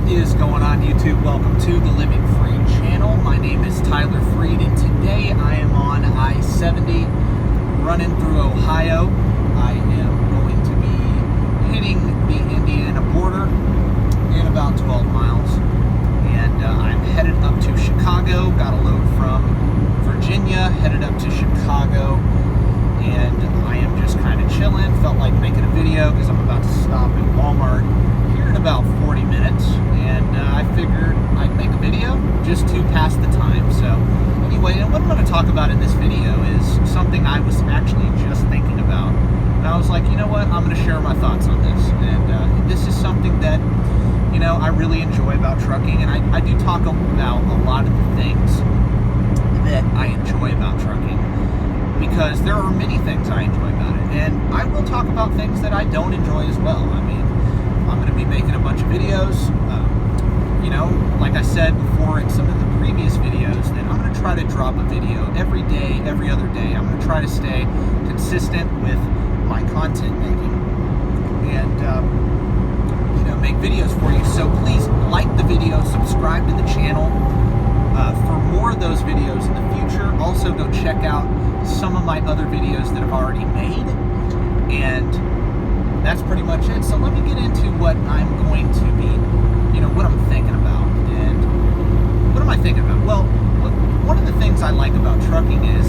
What is going on, YouTube? Welcome to the Living Free channel. My name is Tyler Freed, and today I am on I-70 running through Ohio. I am going to be hitting the Indiana border in about 12 miles, and I'm headed up to Chicago. Got a load from Virginia, headed up to Chicago, and I am just kind of chilling. Felt like making a video because I'm about to stop at Walmart here in about 40 minutes, and I figured I'd make a video just to pass the time. So anyway, and what I'm going to talk about in this video is something I was actually just thinking about, and I was like, you know what, I'm going to share my thoughts on this. And this is something that, you know, I really enjoy about trucking, and I do talk about a lot of the things that I enjoy about trucking, because there are many things I enjoy about it, and I will talk about things that I don't enjoy as well. I mean, I'm going to be making a bunch of videos, you know, like I said before in some of the previous videos, that I'm going to try to drop a video every day, every other day. I'm going to try to stay consistent with my content making, and you know, make videos for you. So please like the video, subscribe to the channel for more of those videos in the future. Also, go check out some of my other videos that I've already made, and that's pretty much it. So let me get into what I'm going to be, you know, what I'm thinking about. And what am I thinking about? Well, one of the things I like about trucking is,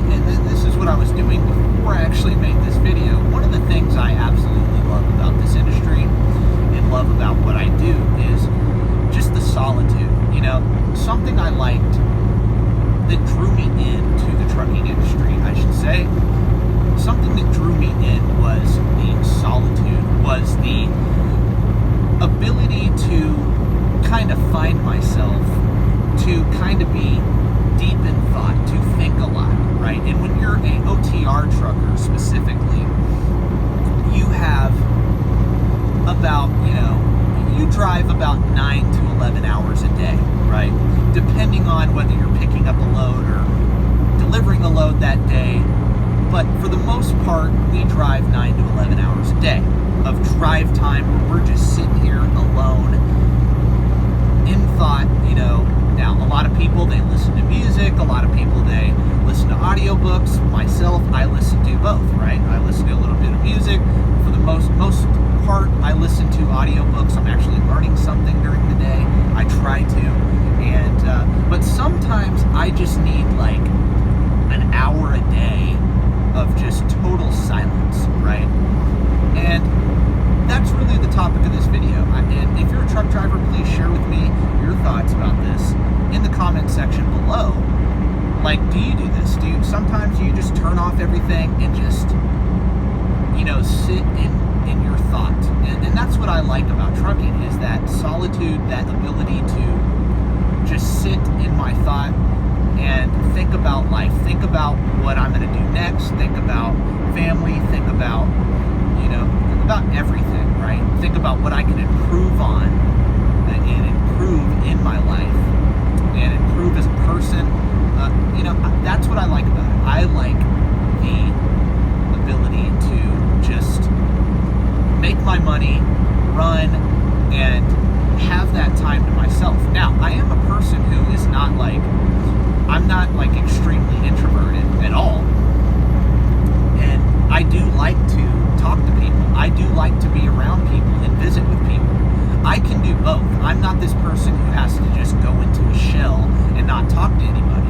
and this is what I was doing before I actually made this video, one of the things I absolutely love about this industry and love about what I do is just the solitude. You know, something I liked that drew me into the trucking industry, I should say, something that drew me in was the solitude, was the ability to kind of find myself, to kind of be deep in thought, to think a lot, right? And when you're a OTR trucker specifically, you have about, you know, you drive about 9 to 11 hours a day, right? Depending on whether you're picking up a load or delivering a load that day. But for the most part, we drive 9 to 11 hours a day of drive time where we're just sitting here alone in thought, you know. Now, a lot of people, they listen to music. A lot of people, they listen to audiobooks. Myself, I listen to both, right? I listen to a little bit of music. For the most part, I listen to audiobooks. I'm actually learning something during the day. I try to. And but sometimes I just need like an hour a day of just total silence, right? And that's really the topic of this video. And if you're a truck driver, please share with me your thoughts about this in the comment section below. Like, do you do this? Sometimes you just turn off everything and just, you know, sit in your thought? And that's what I like about trucking, is that solitude, that ability to just sit in my thought and think about life, think about what I'm going to do next, think about family, think about, you know, about everything, right? Think about what I can improve on and improve in my life and improve as a person. You know, that's what I like about it. I like the ability to just make my money, run, and have that time to myself. Now, I am a person who is not like, I'm not like extremely introverted at all, and I do like to talk to people. I do like to be around people and visit with people. I can do both. I'm not this person who has to just go into a shell and not talk to anybody.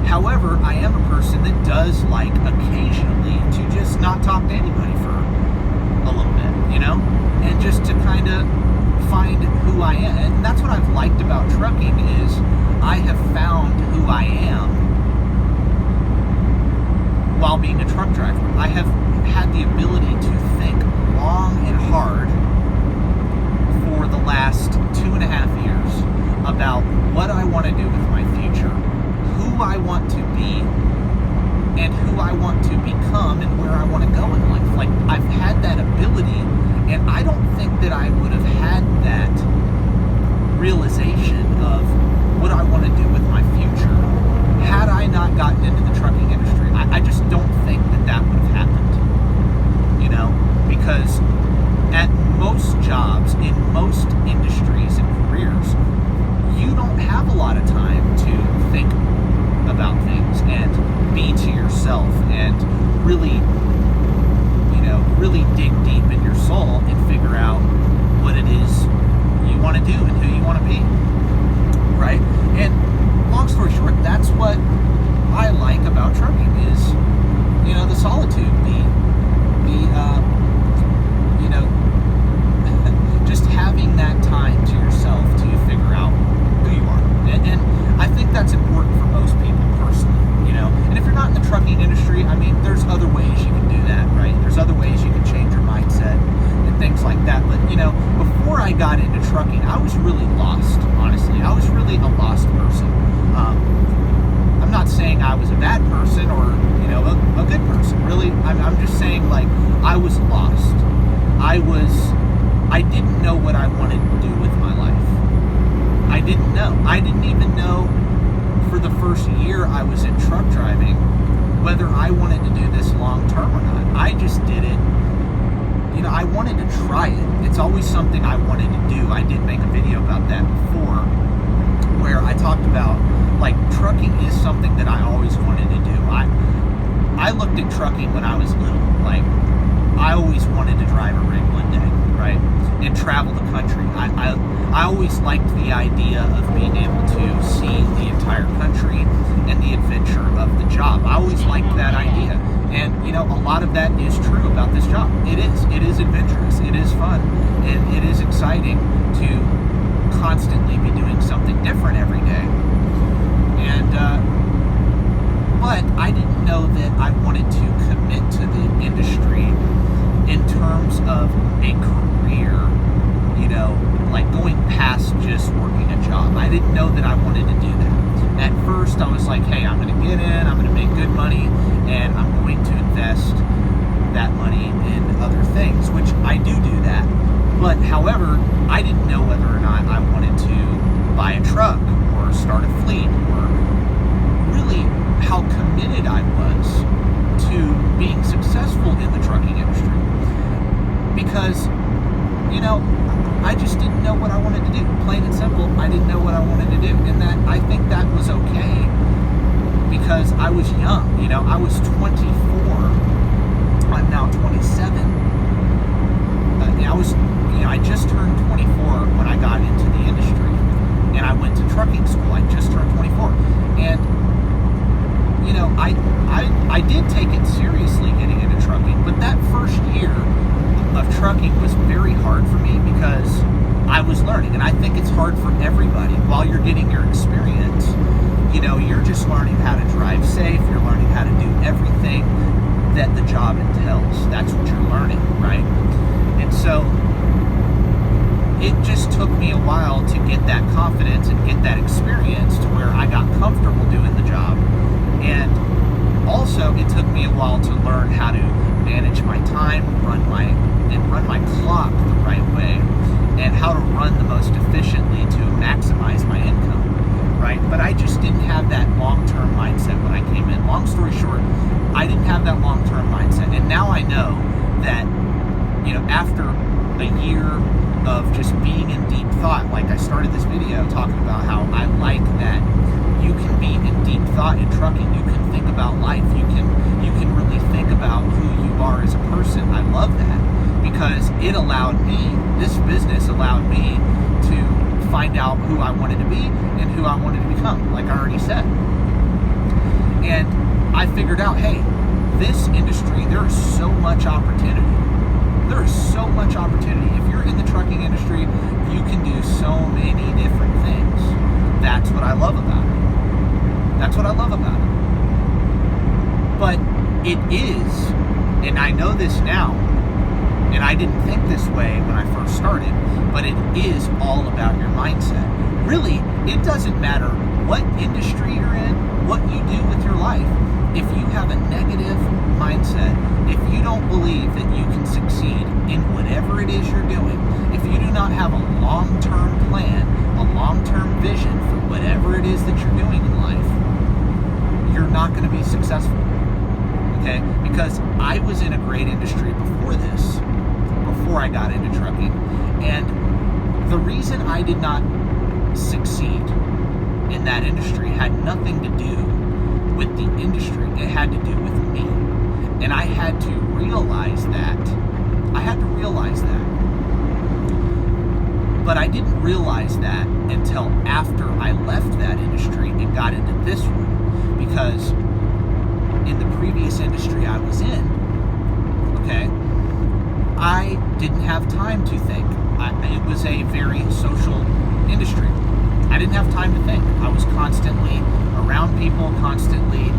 However, I am a person that does like occasionally to just not talk to anybody for a little bit, you know, and just to kind of find who I am. And that's what I've liked about trucking, is I have found who I am while being a truck driver. I have had the ability to think long and hard for the last 2.5 years about what I want to do with my future, who I want to be, and who I want to become, and where I want to go in life. Like, I've had that ability, and I don't think that I would have had that realization of what I want to do with my future had I not gotten into the trucking industry. I just don't think that would have happened, you know, because at most jobs, in most industries and careers, you don't have a lot of time to think about things and be to yourself and really, really dig deep in your soul and figure out what it is you want to do and who you want to be, right? And long story short, that's what I like about trucking is, the solitude, just having that time to yourself to figure out who you are. And I think that's important for most people personally, And if you're not in the trucking industry, there's other ways you can do that, right? There's other ways you can change your mindset and things like that. But, before I got into trucking, I was really lost, honestly. I was really a lost person. I'm not saying I was a bad person or, a good person. Really, I'm just saying, I was lost. I didn't know what I wanted to do with my life. I didn't know. I didn't even know for the first year I was in truck driving whether I wanted to do this long term or not. I just did it. I wanted to try it. It's always something I wanted to do. I did make a video about that before where I talked about, trucking is something that I always wanted to do. I looked at trucking when I was little. I always wanted to drive a rig one day, right? And travel the country. I always liked the idea of being able to see the entire country and the adventure of the job. I always liked that idea. And, a lot of that is true about this job. It is. It is adventurous. It is fun. And it is exciting to constantly be doing something different every day. And, but I didn't know that I wanted to commit to the industry in terms of a career, going past just working a job. I didn't know that I wanted to do that. At first, I was like, hey, I'm going to get in, I'm going to make good money, and I'm going to invest that money in other things, which I do that. But, however, I didn't know whether or not I wanted to buy a truck or start a fleet or really how committed I was to being successful in the trucking industry. Because, I just didn't know what I wanted to do. Plain and simple, I didn't know what I wanted to do. And that I think that was okay because I was young. I was 24. I'm now 27. I just turned 24 when I got into the industry. And I went to trucking school. I just turned 24. And, I did take it seriously getting into trucking. But that first year of trucking was very hard for me because I was learning, and I think it's hard for everybody. While you're getting your experience, you're just learning how to drive safe, you're learning how to do everything that the job entails. That's what you're learning, right? And so it just took me a while to get that confidence and get that experience to where I got comfortable doing the job. And also it took me a while to learn how to manage my time, run my clock the right way, and how to run the most efficiently to maximize my income, right? But I just didn't have that long-term mindset when I came in. Long story short, I didn't have that long-term mindset. And now I know that, after a year of just being in deep thought, like I started this video talking about how I like that you can be in deep thought in trucking. You can think about life. You can really think about who you are as a person. I love that because it allowed me, this business allowed me to find out who I wanted to be and who I wanted to become, like I already said. And I figured out, hey, this industry, there is so much opportunity. There is so much opportunity. If you're in the trucking industry, you can do so many different things. That's what I love about it. That's what I love about it. But it is, and I know this now, and I didn't think this way when I first started, but it is all about your mindset. Really, it doesn't matter what industry you're in, what you do with your life. If you have a negative mindset, if you don't believe that you can succeed in whatever it is you're doing, if you do not have a long-term plan, a long-term vision for whatever it is that you're doing in life, you're not going to be successful. Okay? Because I was in a great industry before this. before I got into trucking. And the reason I did not succeed in that industry had nothing to do with the industry. It had to do with me. And I had to realize that. But I didn't realize that until after I left that industry and got into this one. Because in the previous industry I was in, okay, I didn't have time to think. It was a very social industry. I didn't have time to think. I was constantly around people, constantly,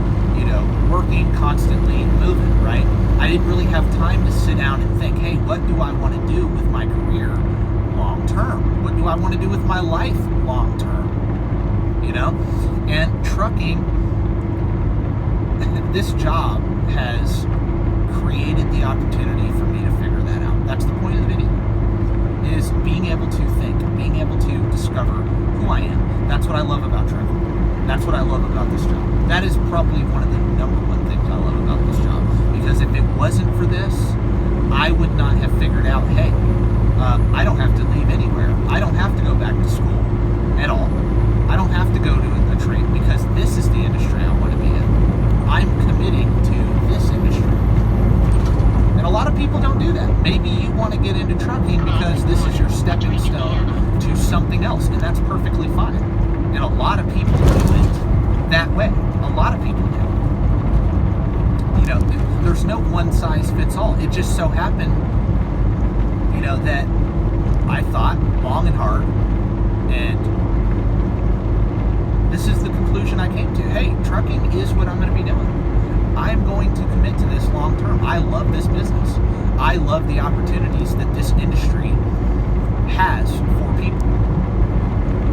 working, constantly moving, right? I didn't really have time to sit down and think, hey, what do I want to do with my career long term? What do I want to do with my life long term? And trucking, this job has created the opportunity for me to figure that out. That's the point of the video, is being able to think, being able to discover who I am. That's what I love about trucking. That's what I love about this job. That is probably one of the number one things I love about this job. Because if it wasn't for this, I would not have figured out, hey, I don't have to leave anywhere. I don't have to go back to school at all. I don't have to go to a trade, because this is the industry I want to be in. I'm committing to this industry. And a lot of people don't do that. Maybe you want to get into trucking because this is your stepping stone to something else, and that's perfectly fine. And a lot of people do it that way. A lot of people do. There's no one size fits all. It just so happened, that I thought long and hard, and this is the conclusion I came to. Hey, trucking is what I'm going to be doing. I'm going to commit to this long term. I love this business. I love the opportunities that this industry has for people,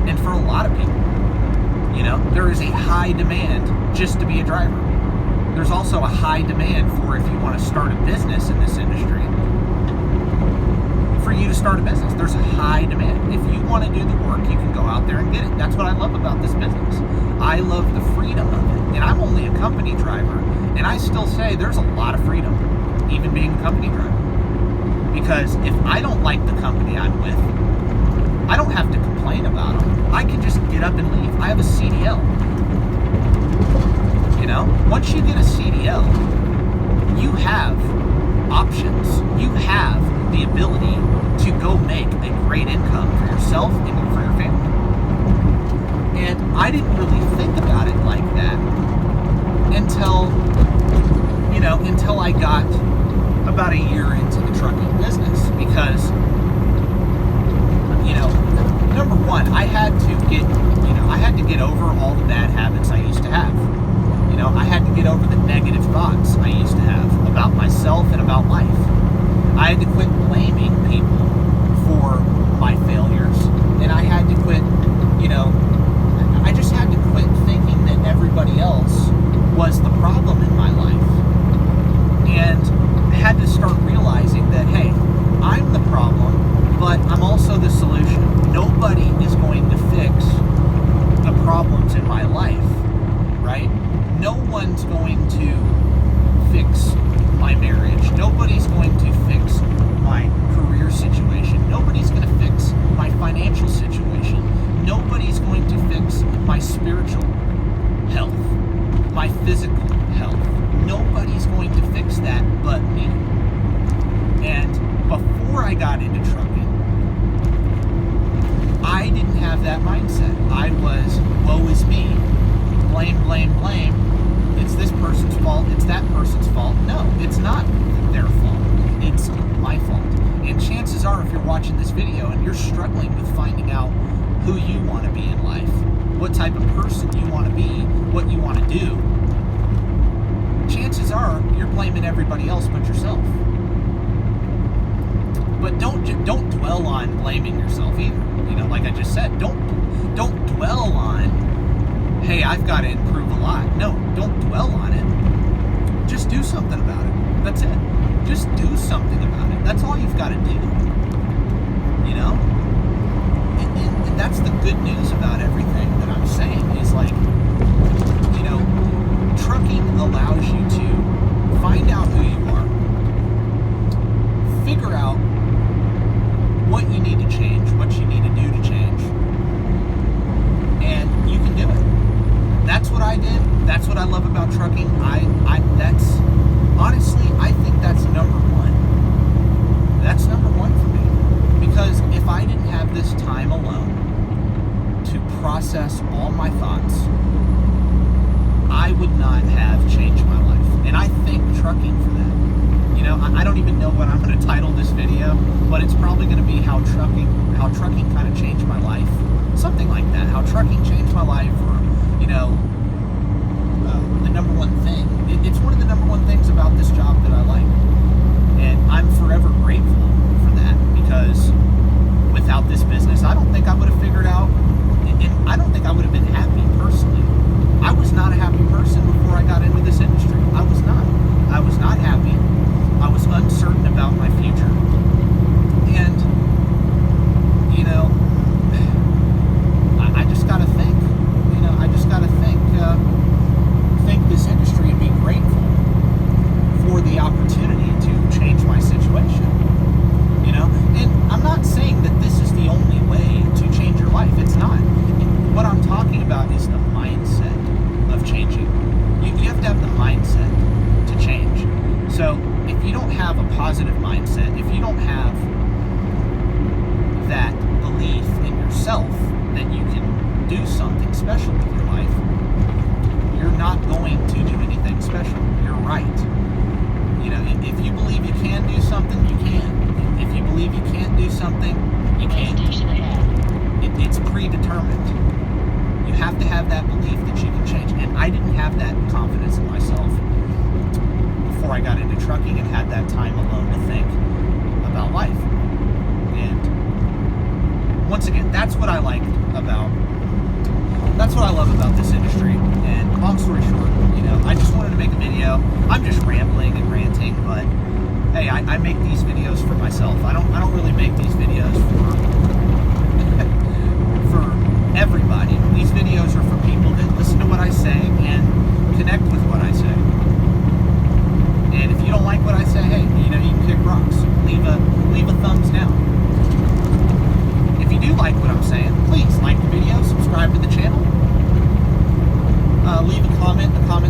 and for a lot of people. There is a high demand just to be a driver. There's also a high demand for, if you want to start a business in this industry, for you to start a business. There's a high demand. If you want to do the work, you can go out there and get it. That's what I love about this business. I love the freedom of it. And I'm only a company driver, and I still say there's a lot of freedom, even being a company driver. Because if I don't like the company I'm with, I don't have to complain about them. I can just get up and leave. I have a CDL. Once you get a CDL, you have options. You have the ability to go make a great income for yourself and for your family. And I didn't really think about it like that until I got about a year into the trucking business. Because, number one, I had to get over all the bad habits I used to have. I had to get over the negative thoughts I used to have about myself and about life. I had to quit blaming people for my failures, and I had to quit, I just had to quit thinking that everybody else was the problem in my life, and had to start realizing that, hey, I'm the problem, but I'm also the solution. Nobody is going to fix the problems in my life, right? No one's going to fix my marriage. Nobody's going to fix my career situation. Nobody's going to fix my financial situation. Nobody's going to fix my spiritual health, my physical health. Nobody's going to fix that but me. And before I got into trucking, I didn't have that mindset. I was, woe is me, blame, blame, blame. It's this person's fault, it's that person's fault. No, it's not their fault. It's my fault. And chances are, if you're watching this video and you're struggling with finding out who you want to be in life, what type of person you want to be, what you want to do, chances are you're blaming everybody else but yourself. But don't dwell on blaming yourself either. Like I just said, don't dwell on, hey, I've got to improve a lot. No, don't dwell on it. Just do something about it. That's it. Just do something about it. That's all you've got to do. And that's the good news about everything that I'm saying is, like, trucking allows you to find out who you are, figure out I love about trucking? That's honestly, I think that's number one. That's number one for me. Because if I didn't have this time alone to process all my thoughts, I would not have changed my life. And I thank trucking for that. You know, I don't even know what I'm going to title this video, but it's probably going to be how trucking kind of changed my life. Something like that. How trucking changed my life, or, you know, the number one thing. It's one of the number one things about this job that I like. And I'm forever grateful for that, because without this business, I don't think I would have figured out, and I don't think I would have been happy personally. I was not a happy person before I got into this industry. I was not. I was not happy. I was uncertain about my future. And, you know, I just got to think. You know, I just got to think this industry and be grateful for the opportunity to change my situation. You know, and I'm not saying that this is the only way to change your life. It's not. What I'm talking about is the mindset of changing. You have to have the mindset to change. So if you don't have a positive mindset, if you don't have that belief in yourself that you can do something special with your life, you're not going to do anything special. You're right. You know, if you believe you can do something, you can. If you believe you can't do something, you can't. It's predetermined. You have to have that belief that you can change. And I didn't have that confidence in myself before I got into trucking and had that time alone to think about life. And once again, that's what I love about this industry. And long story short, you know, I just wanted to make a video. I'm just rambling and ranting, but hey, I make these videos for myself. I don't really make these videos for everybody. These videos are for people that listen to what I say and connect with what I say. And if you don't like what I say, hey, you know, you can kick rocks. Leave a thumbs down. If you do like what I'm saying, please like the video, subscribe to the channel, leave a comment in the comment